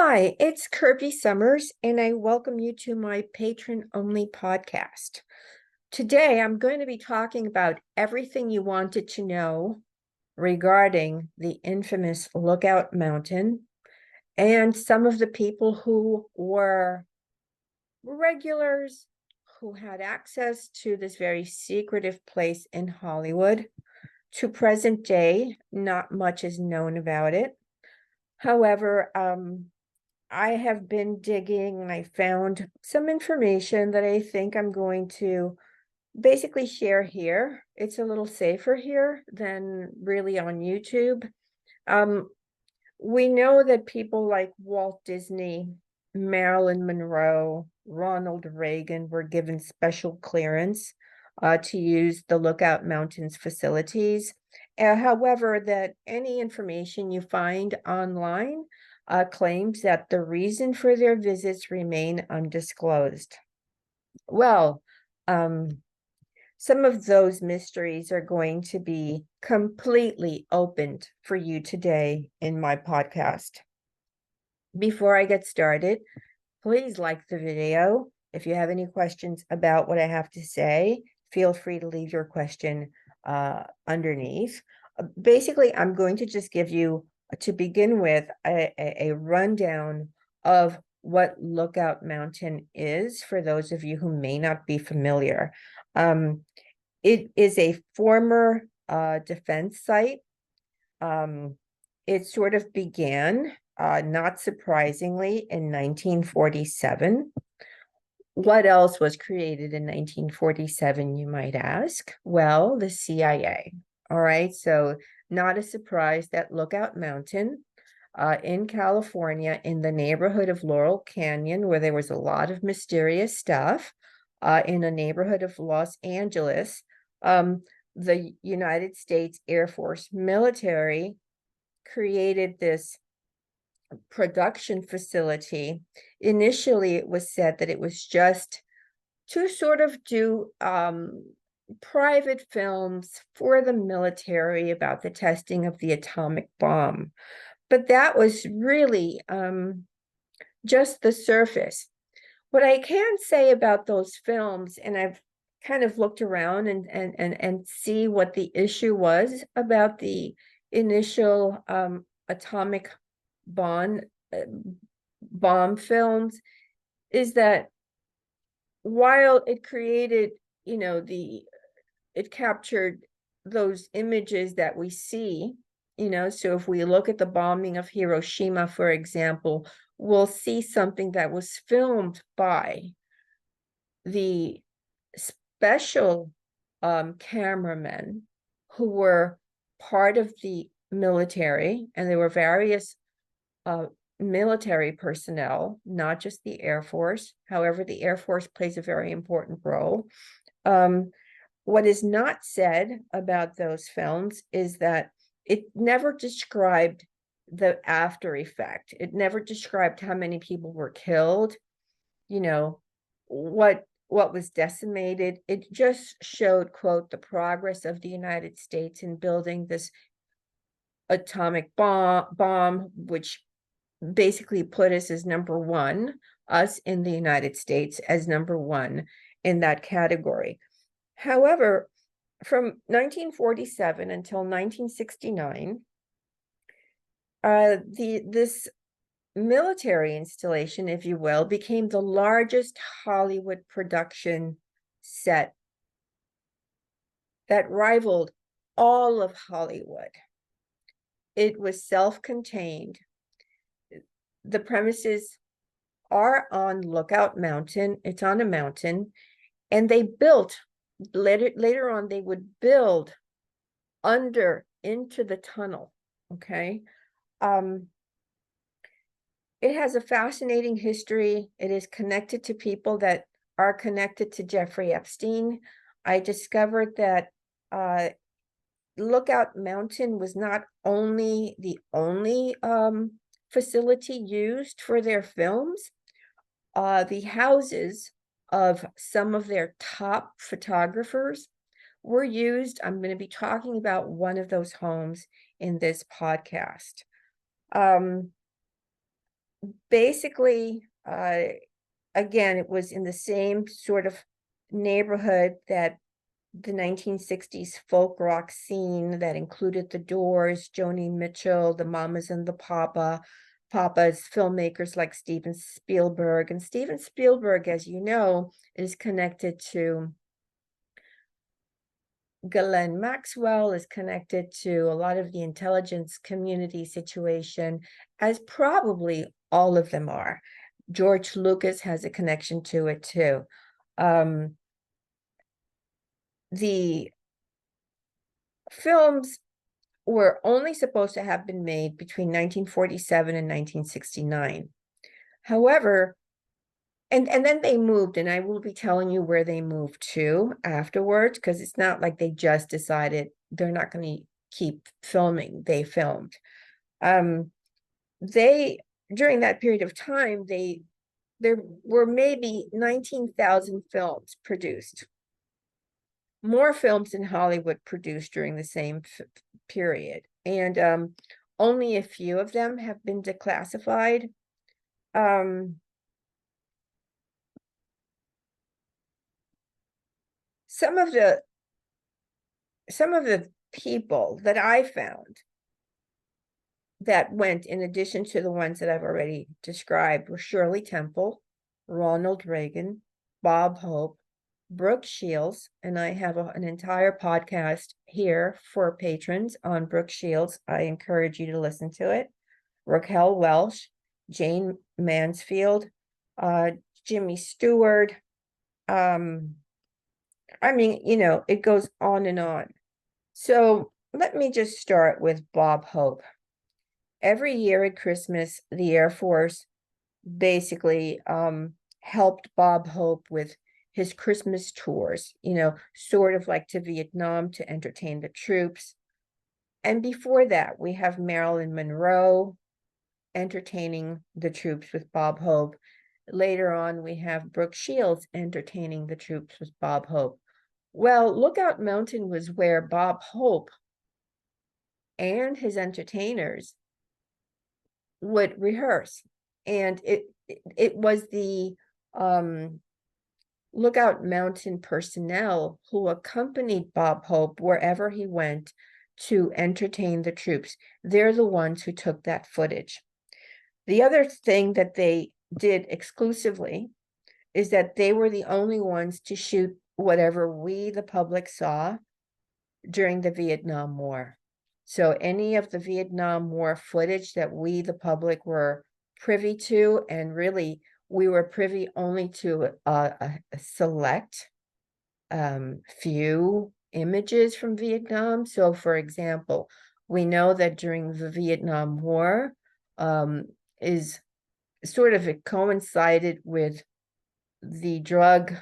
Hi, it's Kirby Summers, and I welcome you to my patron-only podcast. Today, I'm going to be talking about everything you wanted to know regarding the infamous Lookout Mountain and some of the people who were regulars who had access to this very secretive place in Hollywood. To present day, not much is known about it. However, I have been digging and I found some information that I think I'm going to basically share here. It's a little safer here than really on YouTube. Um, we know that people like Walt Disney, Marilyn Monroe, Ronald Reagan were given special clearance to use the Lookout Mountains facilities. However, that any information you find online claims that the reason for their visits remain undisclosed. Well, some of those mysteries are going to be completely opened for you today in my podcast. Before I get started, please like the video. If you have any questions about what I have to say, feel free to leave your question underneath. Basically, I'm going to just give you, to begin with, a rundown of what Lookout Mountain is for those of you who may not be familiar. It is a former defense site. It sort of began, not surprisingly, in 1947. What else was created in 1947, you might ask? Well, the CIA. All right, so not a surprise that Lookout Mountain in California, in the neighborhood of Laurel Canyon, where there was a lot of mysterious stuff, in a neighborhood of Los Angeles, the United States Air Force military created this production facility. Initially, it was said that it was just to sort of do private films for the military about the testing of the atomic bomb. But that was really just the surface. What I can say about those films, and I've kind of looked around and see what the issue was about the initial atomic bomb films, is that while it created, it captured those images that we see, so if we look at the bombing of Hiroshima, for example, we'll see something that was filmed by the special cameramen who were part of the military, and there were various military personnel, not just the Air Force. However, the Air Force plays a very important role. What is not said about those films is that it never described the after effect. It never described how many people were killed, what was decimated. It just showed, quote, the progress of the United States in building this atomic bomb, which basically put us as number one, us in the United States as number one in that category. However, from 1947 until 1969, this military installation, if you will, became the largest Hollywood production set that rivaled all of Hollywood. It was self-contained. The premises are on Lookout Mountain. It's on a mountain, and they built later on. They would build into the tunnel. Okay, it has a fascinating history. It is connected to people that are connected to Jeffrey Epstein. I discovered that Lookout Mountain was not only the only facility used for their films. The houses of some of their top photographers were used. I'm going to be talking about one of those homes in this podcast. basically, again, it was in the same sort of neighborhood that the 1960s folk rock scene that included the Doors, Joni Mitchell, the Mamas and the Papas, filmmakers like Steven Spielberg. And Steven Spielberg, as you know, is connected to Ghislaine Maxwell, is connected to a lot of the intelligence community situation, as probably all of them are. George Lucas has a connection to it too. The films were only supposed to have been made between 1947 and 1969. However, and then they moved, and I will be telling you where they moved to afterwards, because it's not like they just decided they're not going to keep filming. They filmed. They, during that period of time, there were maybe 19,000 films produced. More films in Hollywood produced during the same period, and only a few of them have been declassified. Some of the people that I found that went, in addition to the ones that I've already described, were Shirley Temple, Ronald Reagan, Bob Hope, Brooke Shields, and I have an entire podcast here for patrons on Brooke Shields. I encourage you to listen to it. Raquel Welch, Jane Mansfield, Jimmy Stewart. I mean, you know, it goes on and on. So let me just start with Bob Hope. Every year at Christmas, the Air Force basically helped Bob Hope with his Christmas tours, you know, sort of like to Vietnam to entertain the troops. And before that, we have Marilyn Monroe entertaining the troops with Bob Hope. Later on, we have Brooke Shields entertaining the troops with Bob Hope. Well, Lookout Mountain was where Bob Hope and his entertainers would rehearse. And it was the Lookout Mountain personnel who accompanied Bob Hope wherever he went to entertain the troops. They're the ones who took that footage. The other thing that they did exclusively is that they were the only ones to shoot whatever we, the public, saw during the Vietnam War. So any of the Vietnam War footage that we, the public, were privy to, and really we were privy only to a select few images from Vietnam. So for example, we know that during the Vietnam War is sort of, it coincided with the drug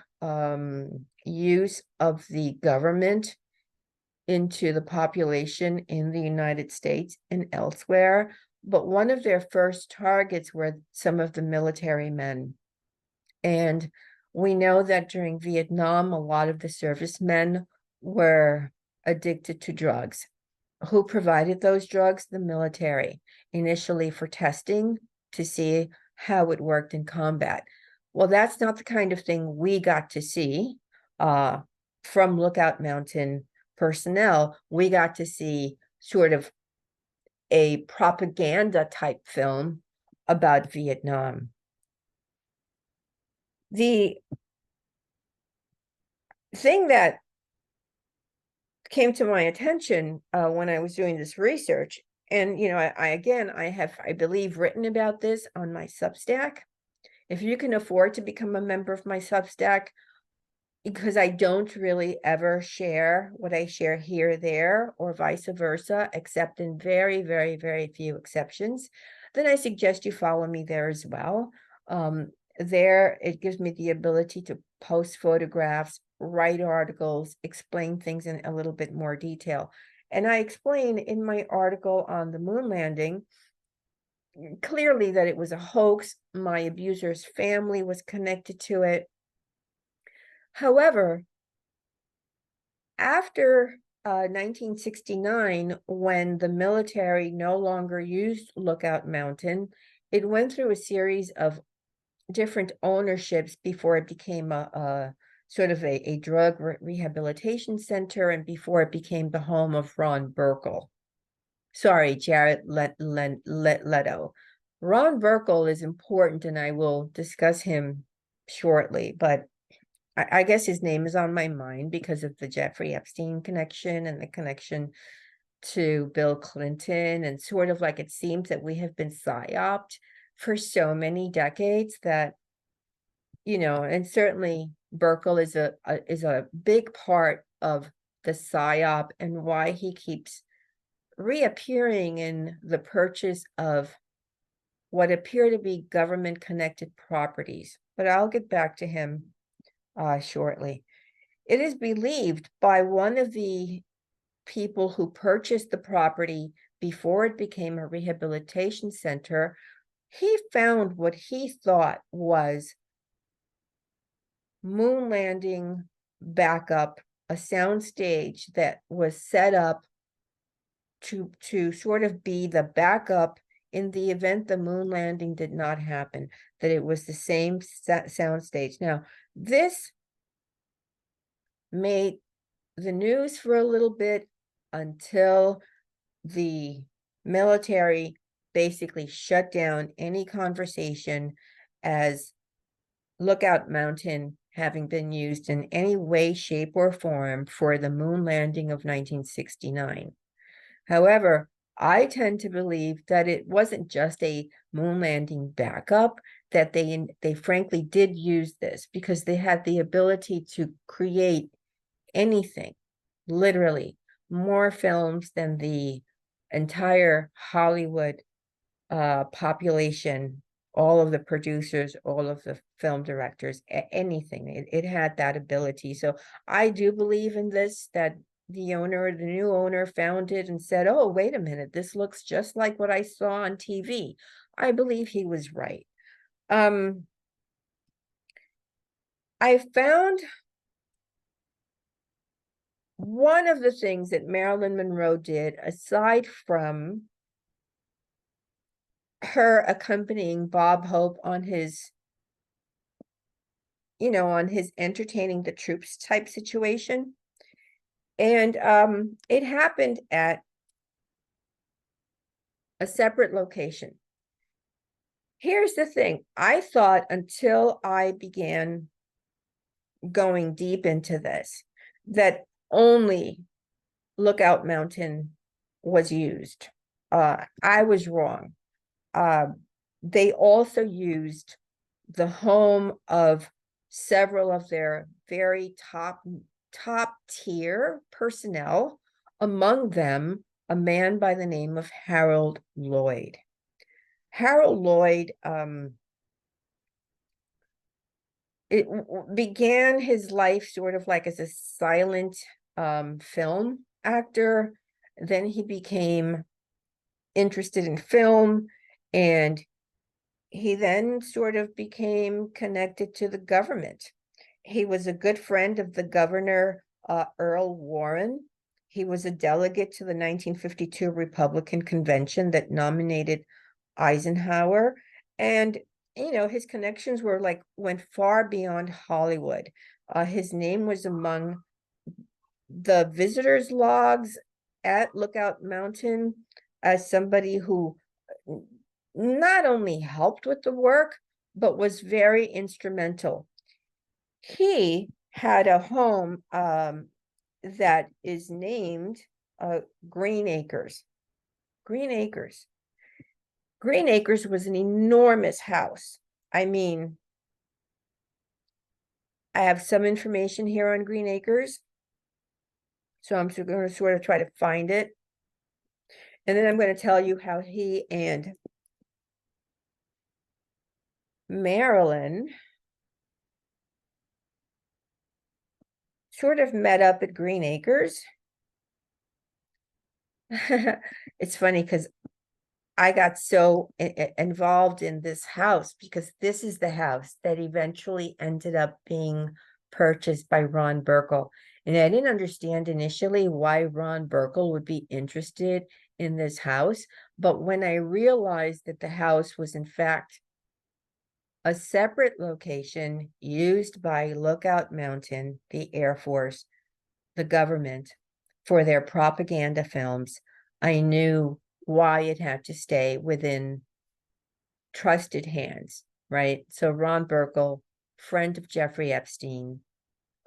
use of the government into the population in the United States and elsewhere. But one of their first targets were some of the military men. And we know that during Vietnam, a lot of the servicemen were addicted to drugs. Who provided those drugs? The military, initially for testing to see how it worked in combat. Well, that's not the kind of thing we got to see from Lookout Mountain personnel. We got to see sort of a propaganda type film about Vietnam. The thing that came to my attention when I was doing this research, and you know, I have, I believe, written about this on my Substack. If you can afford to become a member of my Substack, because I don't really ever share what I share here, there, or vice versa, except in very, very, very few exceptions, then I suggest you follow me there as well. There, it gives me the ability to post photographs, write articles, explain things in a little bit more detail. And I explain in my article on the moon landing clearly that it was a hoax. My abuser's family was connected to it. However, after 1969, when the military no longer used Lookout Mountain it went through a series of different ownerships before it became a sort of a drug rehabilitation center, and before it became the home of Ron Burkle. Sorry, Jared Leto. Ron Burkle is important, and I will discuss him shortly, but I guess his name is on my mind because of the Jeffrey Epstein connection and the connection to Bill Clinton, and sort of like it seems that we have been psyoped for so many decades that, and certainly Burkle is a big part of the psyop and why he keeps reappearing in the purchase of what appear to be government connected properties. But I'll get back to him shortly. It is believed by one of the people who purchased the property before it became a rehabilitation center, he found what he thought was moon landing backup, a sound stage that was set up to sort of be the backup in the event the moon landing did not happen, that it was the same sound stage. Now, this made the news for a little bit until the military basically shut down any conversation as Lookout Mountain having been used in any way, shape, or form for the moon landing of 1969. However, I tend to believe that it wasn't just a moon landing backup, that they frankly did use this because they had the ability to create anything, literally more films than the entire Hollywood population, all of the producers, all of the film directors, anything. It had that ability. So I do believe in this, that the new owner found it and said, oh, wait a minute, this looks just like what I saw on TV. I believe he was right. I found one of the things that Marilyn Monroe did, aside from her accompanying Bob Hope on his, on his entertaining the troops type situation. And it happened at a separate location. Here's the thing. I thought until I began going deep into this, that only Lookout Mountain was used. I was wrong. They also used the home of several of their very top tier personnel, among them a man by the name of Harold Lloyd. Harold Lloyd began his life sort of like as a silent film actor. Then he became interested in film, and he then sort of became connected to the government. He was a good friend of the governor, Earl Warren. He was a delegate to the 1952 Republican convention that nominated Eisenhower. And, his connections went far beyond Hollywood. His name was among the visitors' logs at Lookout Mountain as somebody who not only helped with the work, but was very instrumental. He had a home that is named Green Acres. Green Acres. Green Acres was an enormous house. I mean, I have some information here on Green Acres, so I'm going to sort of try to find it. And then I'm going to tell you how he and Marilyn sort of met up at Green Acres. It's funny because I got so involved in this house because this is the house that eventually ended up being purchased by Ron Burkle. And I didn't understand initially why Ron Burkle would be interested in this house. But when I realized that the house was in fact a separate location used by Lookout Mountain, the Air Force, the government, for their propaganda films, I knew why it had to stay within trusted hands, right? So Ron Burkle, friend of Jeffrey Epstein,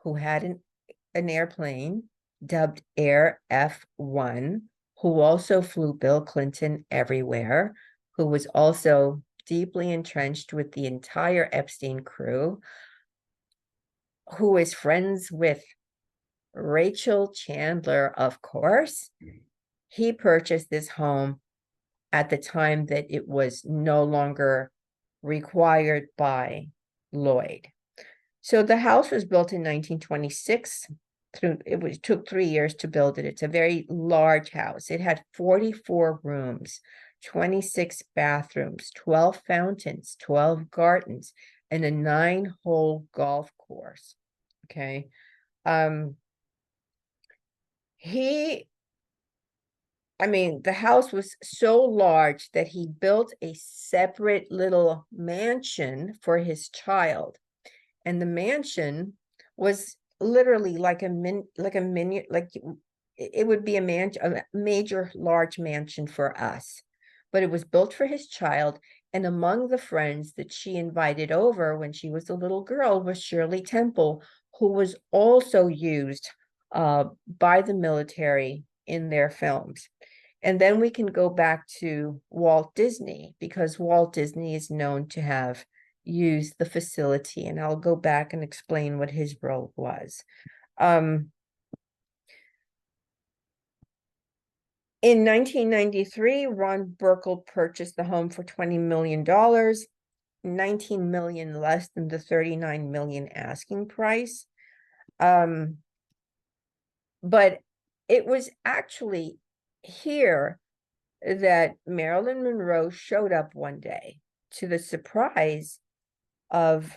who had an airplane dubbed Air F1, who also flew Bill Clinton everywhere, who was also deeply entrenched with the entire Epstein crew, who is friends with Rachel Chandler, of course. He purchased this home at the time that it was no longer required by Lloyd. So the house was built in 1926. It took 3 years to build it. It's a very large house. It had 44 rooms, 26 bathrooms, 12 fountains, 12 gardens, and a 9-hole golf course. Okay. The house was so large that he built a separate little mansion for his child. And the mansion was literally like it would be a major large mansion for us. But it was built for his child. And among the friends that she invited over when she was a little girl was Shirley Temple, who was also used by the military in their films. And then we can go back to Walt Disney, because Walt Disney is known to have used the facility, and I'll go back and explain what his role was. In 1993, Ron Burkle purchased the home for $20 million, $19 million less than the $39 million asking price. But it was actually here that Marilyn Monroe showed up one day, to the surprise of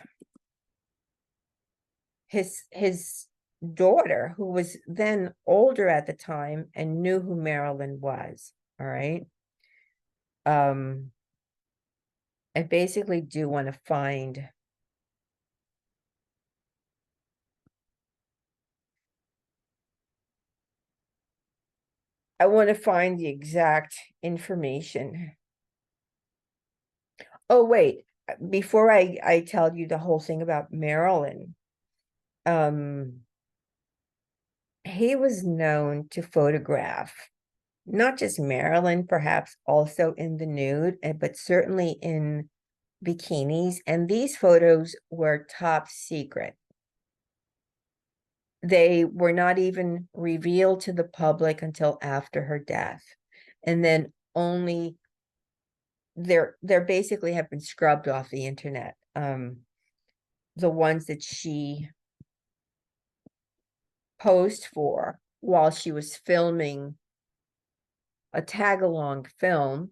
his daughter, who was then older at the time and knew who Marilyn was. All right. I basically do want to find the exact information. Oh, wait, before I tell you the whole thing about Marilyn, he was known to photograph not just Marilyn, perhaps also in the nude, but certainly in bikinis. And these photos were top secret. They were not even revealed to the public until after her death. And then only they're basically have been scrubbed off the internet. The ones that she posed for while she was filming a tag-along film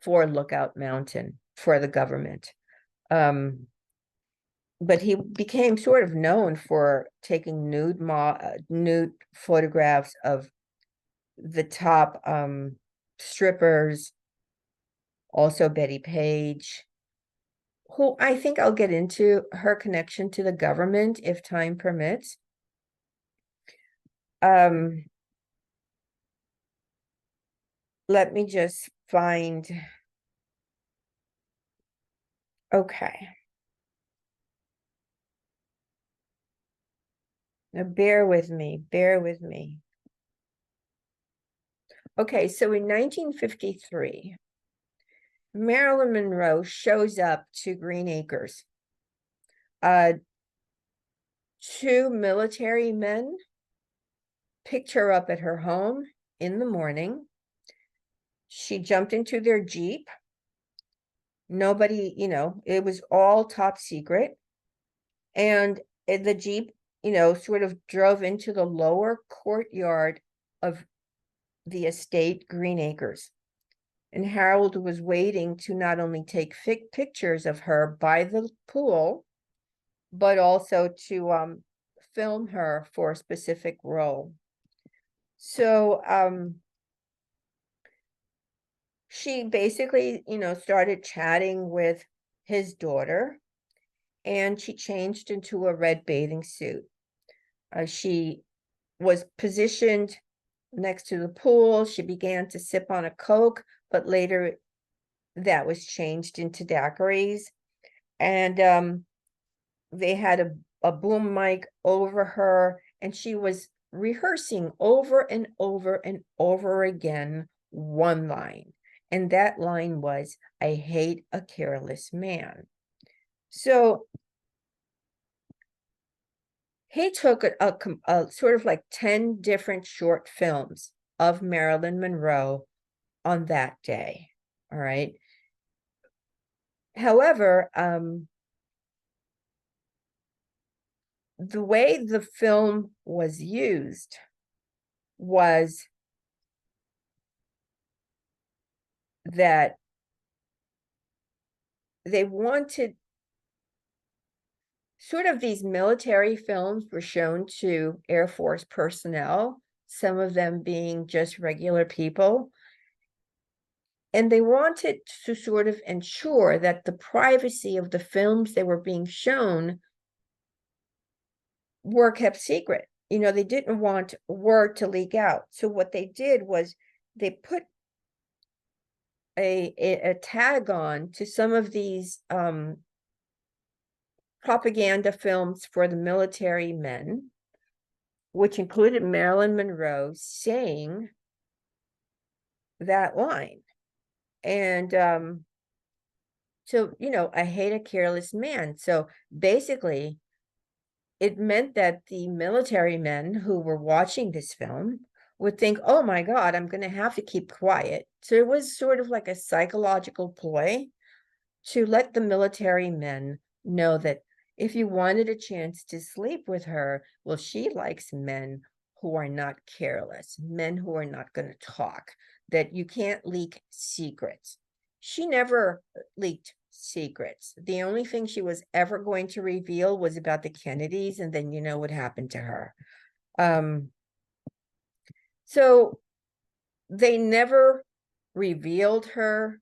for Lookout Mountain for the government. But he became sort of known for taking nude photographs of the top strippers, also Bettie Page, who I think I'll get into her connection to the government if time permits. Let me just find. Okay. Now bear with me. Okay, so in 1953, Marilyn Monroe shows up to Green Acres. 2 military men picked her up at her home in the morning. She jumped into their Jeep. Nobody, it was all top secret. And the Jeep, sort of drove into the lower courtyard of the estate Green Acres. And Harold was waiting to not only take pictures of her by the pool, but also to film her for a specific role. So she basically, started chatting with his daughter, and she changed into a red bathing suit. She was positioned next to the pool. She began to sip on a Coke, but later that was changed into daiquiris. And they had a boom mic over her, and she was rehearsing over and over and over again one line. And that line was, "I hate a careless man." So he took a sort of like 10 different short films of Marilyn Monroe on that day. All right. However, the way the film was used was that they wanted sort of these military films were shown to Air Force personnel, some of them being just regular people. And they wanted to sort of ensure that the privacy of the films they were being shown were kept secret. They didn't want word to leak out. So what they did was they put a tag on to some of these propaganda films for the military men, which included Marilyn Monroe saying that line. And so, I hate a careless man. So basically, it meant that the military men who were watching this film would think, oh my God, I'm going to have to keep quiet. So it was sort of like a psychological ploy to let the military men know that if you wanted a chance to sleep with her, well, she likes men who are not careless, men who are not going to talk, that you can't leak secrets. She never leaked secrets. The only thing she was ever going to reveal was about the Kennedys, and then you know what happened to her. So they never revealed her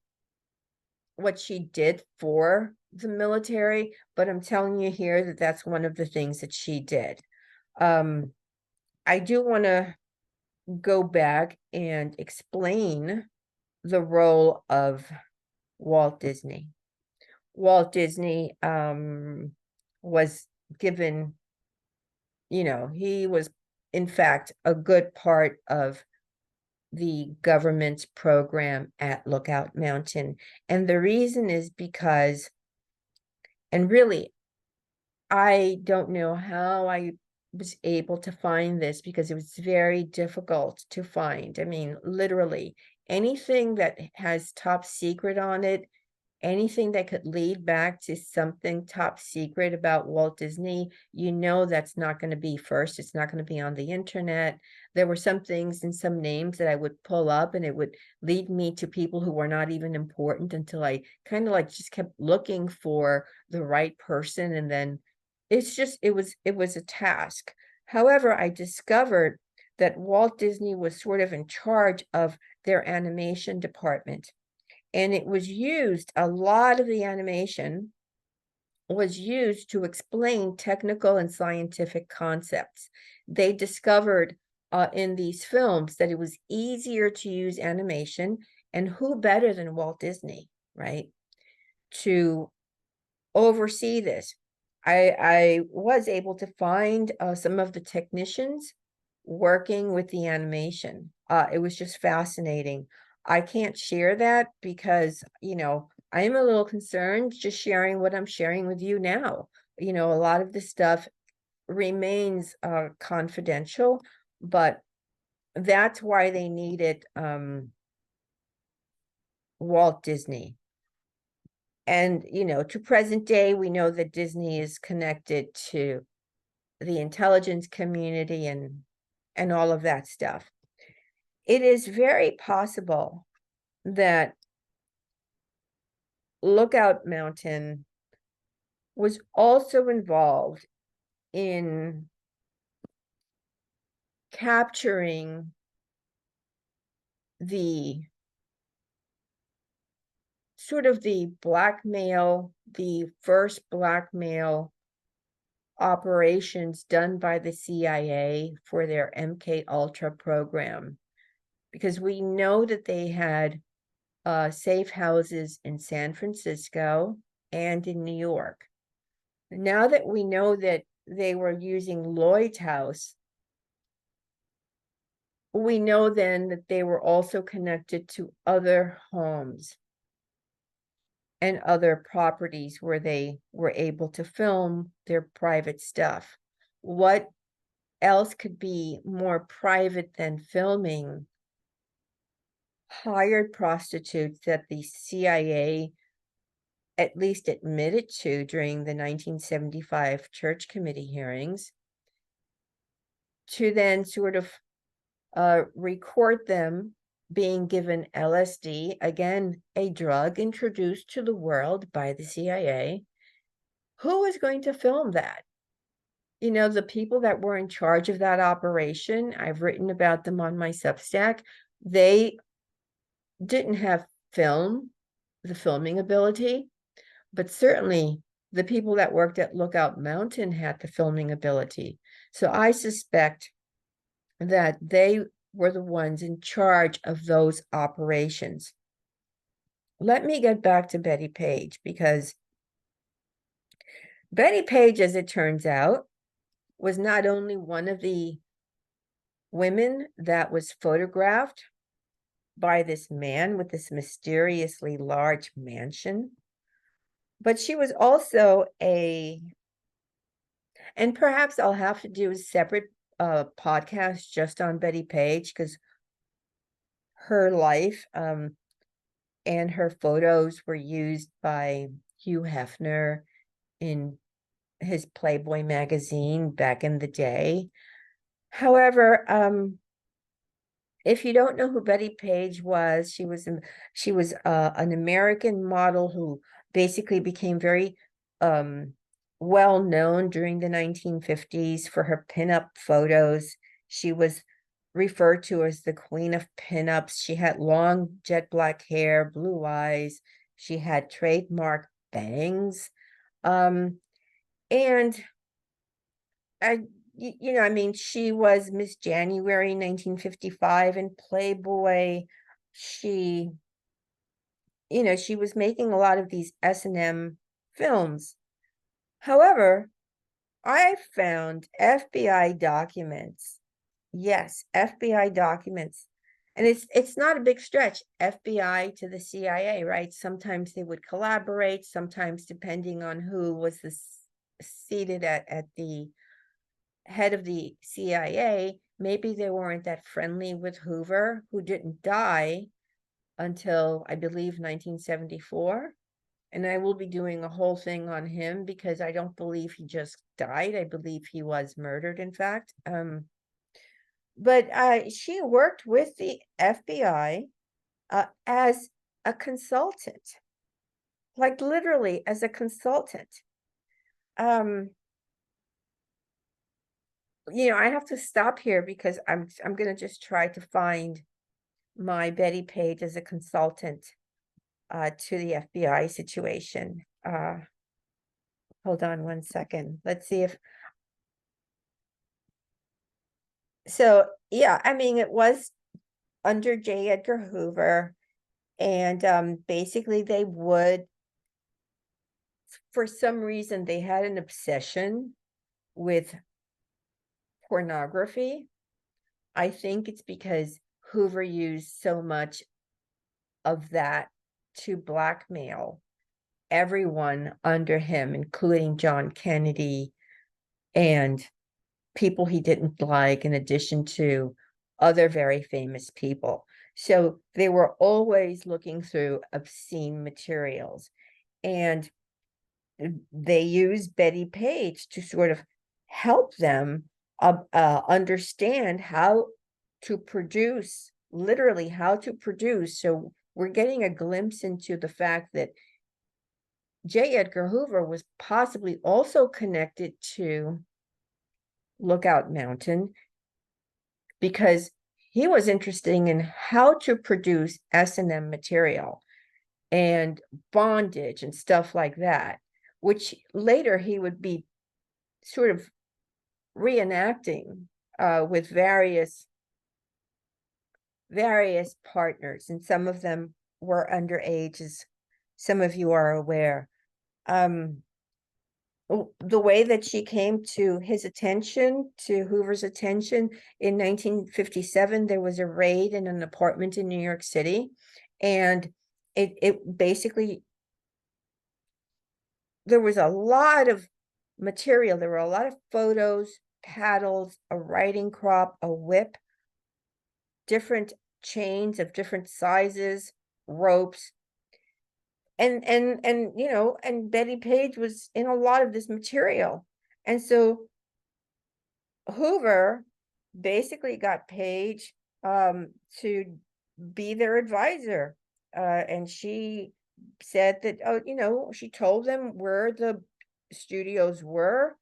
what she did for the military, but I'm telling you here that that's one of the things that she did. I do want to go back and explain the role of Walt Disney. Walt Disney was given, he was in fact a good part of the government's program at Lookout Mountain. And the reason is because, and really, I don't know how I was able to find this because it was very difficult to find. I mean, literally anything that has top secret on it, anything that could lead back to something top secret about Walt Disney, that's not going to be first. It's not going to be on the internet. There were some things and some names that I would pull up, and it would lead me to people who were not even important until I kind of like just kept looking for the right person. And then it was a task. However, I discovered that Walt Disney was sort of in charge of their animation department. And it was used, a lot of the animation was used to explain technical and scientific concepts. They discovered in these films that it was easier to use animation, and who better than Walt Disney, right, to oversee this. I was able to find some of the technicians working with the animation. It was just fascinating. I can't share that because, I am a little concerned just sharing what I'm sharing with you now. A lot of this stuff remains confidential, but that's why they needed Walt Disney. And, to present day, we know that Disney is connected to the intelligence community and all of that stuff. It is very possible that Lookout Mountain was also involved in capturing the sort of the first blackmail operations done by the CIA for their MK Ultra program, because we know that they had safe houses in San Francisco and in New York. Now that we know that they were using Lloyd's house, we know then that they were also connected to other homes and other properties where they were able to film their private stuff. What else could be more private than filming hired prostitutes that the CIA at least admitted to during the 1975 Church Committee hearings, to then sort of record them being given LSD, again, a drug introduced to the world by the CIA. Who is going to film that? You know, the people that were in charge of that operation, I've written about them on my Substack, they didn't have the filming ability, but certainly the people that worked at Lookout Mountain had the filming ability. So I suspect that they were the ones in charge of those operations. Let me get back to Bettie Page, because Bettie Page, as it turns out, was not only one of the women that was photographed by this man with this mysteriously large mansion, but she was also and perhaps I'll have to do a separate podcast just on Bettie Page, because her life and her photos were used by Hugh Hefner in his Playboy magazine back in the day. However, if you don't know who Bettie Page was, she was an American model who basically became very well known during the 1950s for her pinup photos. She was referred to as the queen of pinups. She had long jet black hair, blue eyes. She had trademark bangs. And I mean, she was Miss January 1955 in Playboy. She was making a lot of these S&M films. However, I found FBI documents. Yes, FBI documents. And it's not a big stretch, FBI to the CIA, right? Sometimes they would collaborate, sometimes depending on who was seated at the head of the CIA, maybe they weren't that friendly with Hoover, who didn't die until, I believe, 1974. And I will be doing a whole thing on him, because I don't believe he just died. I believe he was murdered, in fact. But she worked with the FBI as a consultant, like literally as a consultant. I have to stop here because I'm going to just try to find my Bettie Page as a consultant to the FBI situation. Hold on one second. Let's see if. So, yeah, I mean, it was under J. Edgar Hoover, and basically they would, for some reason, they had an obsession with pornography. I think it's because Hoover used so much of that to blackmail everyone under him, including John Kennedy and people he didn't like, in addition to other very famous people. So they were always looking through obscene materials, and they used Bettie Page to sort of help them understand how to produce, literally how to produce. So we're getting a glimpse into the fact that J. Edgar Hoover was possibly also connected to Lookout Mountain, because he was interested in how to produce S&M material. and bondage and stuff like that, which later he would be sort of reenacting with various partners, and some of them were underage, as some of you are aware. The way that she came to his attention, to Hoover's attention, in 1957, there was a raid in an apartment in New York City, and it basically, there was a lot of material. There were a lot of photos, paddles, a riding crop, a whip, different chains of different sizes, ropes, and Bettie Page was in a lot of this material. And so Hoover basically got Page to be their advisor, and she said that, she told them where the studios were,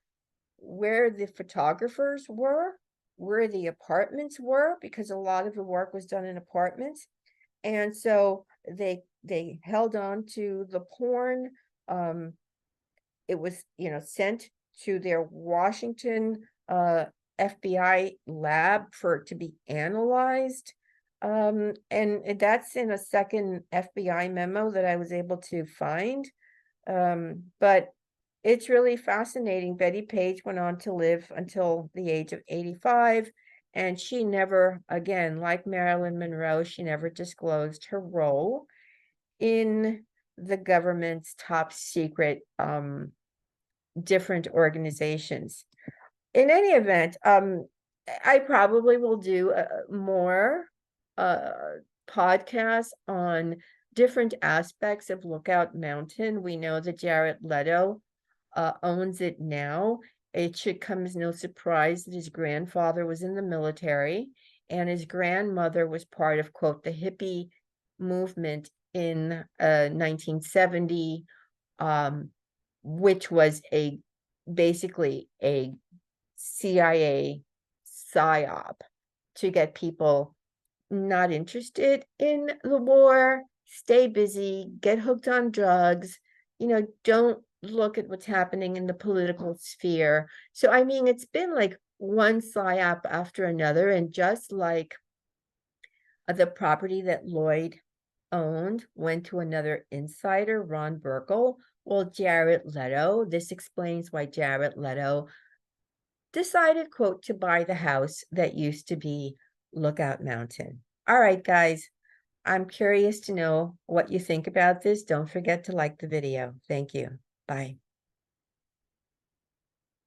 where the photographers were, where the apartments were, because a lot of the work was done in apartments. And so they held on to the porn. It was, sent to their Washington FBI lab for it to be analyzed. And that's in a second FBI memo that I was able to find. But it's really fascinating. Bettie Page went on to live until the age of 85, and she never, again, like Marilyn Monroe, she never disclosed her role in the government's top secret different organizations. In any event, I probably will do more podcasts on different aspects of Lookout Mountain. We know that Jared Leto owns it now. It should come as no surprise that his grandfather was in the military, and his grandmother was part of, quote, the hippie movement in 1970, which was basically a CIA psyop to get people not interested in the war, stay busy, get hooked on drugs, don't look at what's happening in the political sphere. So, I mean, it's been like one psyop after another, and just like the property that Lloyd owned went to another insider, Ron Burkle. Well, Jared Leto, this explains why Jared Leto decided, quote, to buy the house that used to be Lookout Mountain. All right, guys, I'm curious to know what you think about this. Don't forget to like the video. Thank you. Bye.